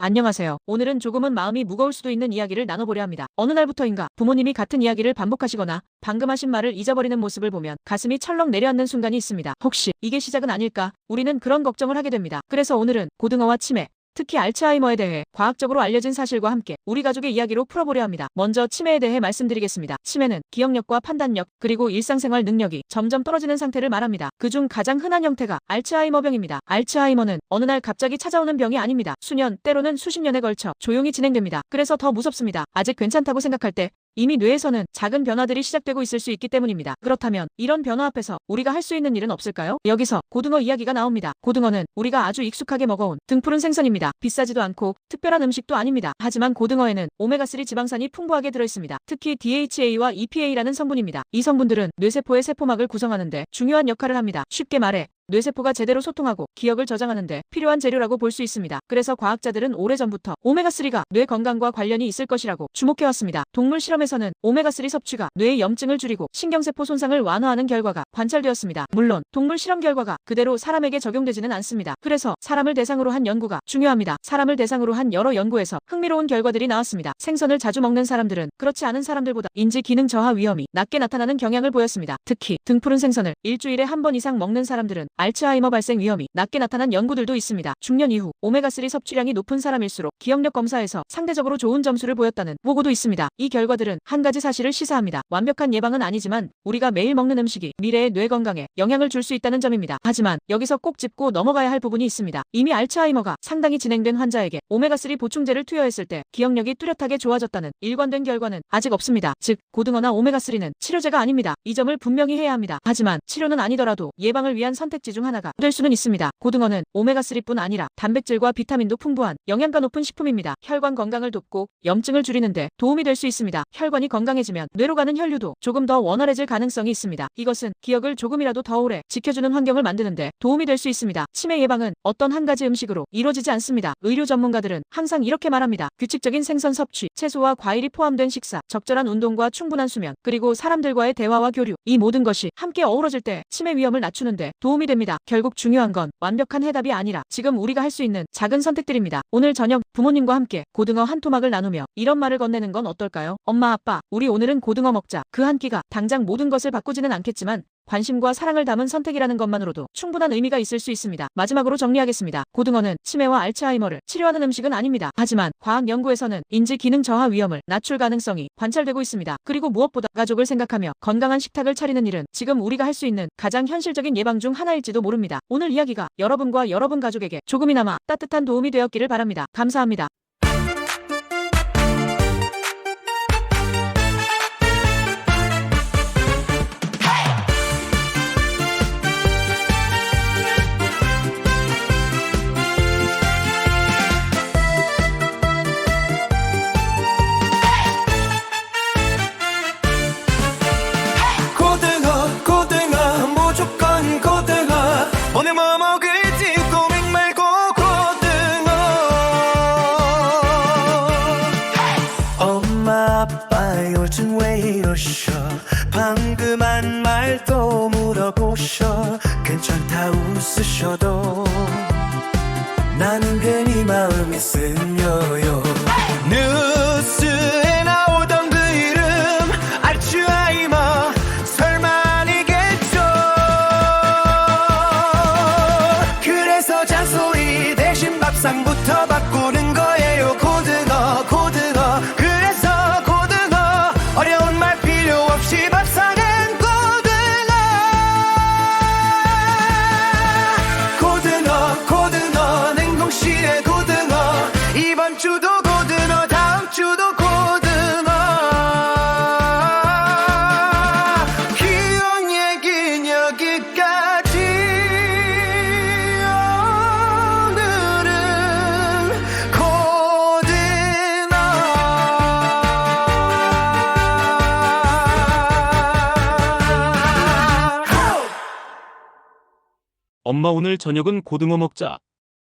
안녕하세요. 오늘은 조금은 마음이 무거울 수도 있는 이야기를 나눠보려 합니다. 어느 날부터인가 부모님이 같은 이야기를 반복하시거나 방금 하신 말을 잊어버리는 모습을 보면 가슴이 철렁 내려앉는 순간이 있습니다. 혹시 이게 시작은 아닐까? 우리는 그런 걱정을 하게 됩니다. 그래서 오늘은 고등어와 치매, 특히 알츠하이머에 대해 과학적으로 알려진 사실과 함께 우리 가족의 이야기로 풀어보려 합니다. 먼저 치매에 대해 말씀드리겠습니다. 치매는 기억력과 판단력, 그리고 일상생활 능력이 점점 떨어지는 상태를 말합니다. 그중 가장 흔한 형태가 알츠하이머병입니다. 알츠하이머는 어느 날 갑자기 찾아오는 병이 아닙니다. 수년, 때로는 수십 년에 걸쳐 조용히 진행됩니다. 그래서 더 무섭습니다. 아직 괜찮다고 생각할 때 이미 뇌에서는 작은 변화들이 시작되고 있을 수 있기 때문입니다. 그렇다면 이런 변화 앞에서 우리가 할 수 있는 일은 없을까요? 여기서 고등어 이야기가 나옵니다. 고등어는 우리가 아주 익숙하게 먹어온 등푸른 생선입니다. 비싸지도 않고 특별한 음식도 아닙니다. 하지만 고등어에는 오메가3 지방산이 풍부하게 들어있습니다. 특히 DHA와 EPA라는 성분입니다. 이 성분들은 뇌세포의 세포막을 구성하는데 중요한 역할을 합니다. 쉽게 말해 뇌세포가 제대로 소통하고 기억을 저장하는데 필요한 재료라고 볼 수 있습니다. 그래서 과학자들은 오래전부터 오메가3가 뇌 건강과 관련이 있을 것이라고 주목해왔습니다. 동물 실험에서는 오메가3 섭취가 뇌의 염증을 줄이고 신경세포 손상을 완화하는 결과가 관찰되었습니다. 물론 동물 실험 결과가 그대로 사람에게 적용되지는 않습니다. 그래서 사람을 대상으로 한 연구가 중요합니다. 사람을 대상으로 한 여러 연구에서 흥미로운 결과들이 나왔습니다. 생선을 자주 먹는 사람들은 그렇지 않은 사람들보다 인지 기능 저하 위험이 낮게 나타나는 경향을 보였습니다. 특히 등푸른 생선을 일주일에 한 번 이상 먹는 사람들은 알츠하이머 발생 위험이 낮게 나타난 연구들도 있습니다. 중년 이후 오메가3 섭취량이 높은 사람일수록 기억력 검사에서 상대적으로 좋은 점수를 보였다는 보고도 있습니다. 이 결과들은 한 가지 사실을 시사합니다. 완벽한 예방은 아니지만 우리가 매일 먹는 음식이 미래의 뇌 건강에 영향을 줄 수 있다는 점입니다. 하지만 여기서 꼭 짚고 넘어가야 할 부분이 있습니다. 이미 알츠하이머가 상당히 진행된 환자에게 오메가3 보충제를 투여했을 때 기억력이 뚜렷하게 좋아졌다는 일관된 결과는 아직 없습니다. 즉 고등어나 오메가3는 치료제가 아닙니다. 이 점을 분명히 해야 합니다. 하지만 치료는 아니더라도 예방을 위한 선택지 중 하나가 될 수는 있습니다. 고등어는 오메가3뿐 아니라 단백질과 비타민도 풍부한 영양가 높은 식품입니다. 혈관 건강을 돕고 염증을 줄이는데 도움이 될 수 있습니다. 혈관이 건강해지면 뇌로 가는 혈류도 조금 더 원활해질 가능성이 있습니다. 이것은 기억을 조금이라도 더 오래 지켜주는 환경을 만드는데 도움이 될 수 있습니다. 치매 예방은 어떤 한 가지 음식으로 이루어지지 않습니다. 의료 전문가들은 항상 이렇게 말합니다. 규칙적인 생선 섭취, 채소와 과일이 포함된 식사, 적절한 운동과 충분한 수면, 그리고 사람들과의 대화와 교류, 이 모든 것이 함께 어우러질 때 치매 위험을 낮추는데 도움이 됩니다. 결국 중요한 건 완벽한 해답이 아니라 지금 우리가 할 수 있는 작은 선택들입니다. 오늘 저녁 부모님과 함께 고등어 한 토막을 나누며 이런 말을 건네는 건 어떨까요? 엄마, 아빠, 우리 오늘은 고등어 먹자. 그 한 끼가 당장 모든 것을 바꾸지는 않겠지만 관심과 사랑을 담은 선택이라는 것만으로도 충분한 의미가 있을 수 있습니다. 마지막으로 정리하겠습니다. 고등어는 치매와 알츠하이머를 치료하는 음식은 아닙니다. 하지만 과학 연구에서는 인지 기능 저하 위험을 낮출 가능성이 관찰되고 있습니다. 그리고 무엇보다 가족을 생각하며 건강한 식탁을 차리는 일은 지금 우리가 할 수 있는 가장 현실적인 예방 중 하나일지도 모릅니다. 오늘 이야기가 여러분과 여러분 가족에게 조금이나마 따뜻한 도움이 되었기를 바랍니다. 감사합니다. 오늘 뭐 먹을지 고민 말고 고등어. 엄마 아빠 요즘 왜 이러셔? 방금 한 말도 물어보셔. 괜찮다 웃으셔도 나는 괜히 마음이 쓰려요. 뉴스에 나오던 그 이름 알츠하이머 설마 아니겠죠? 그래서 잔소리 대신 밥상부터 바꾸는 거예요. 고등어 고등어. 그래서 고등어 어려운 말 필요 없이 밥상엔 고등어. 고등어 냉동실에 고등어. 이번 주도 고등어 다음 주도 고등어. 귀여운 얘긴 여기까지. 오늘은 고등어. 엄마 오늘 저녁은 고등어 먹자.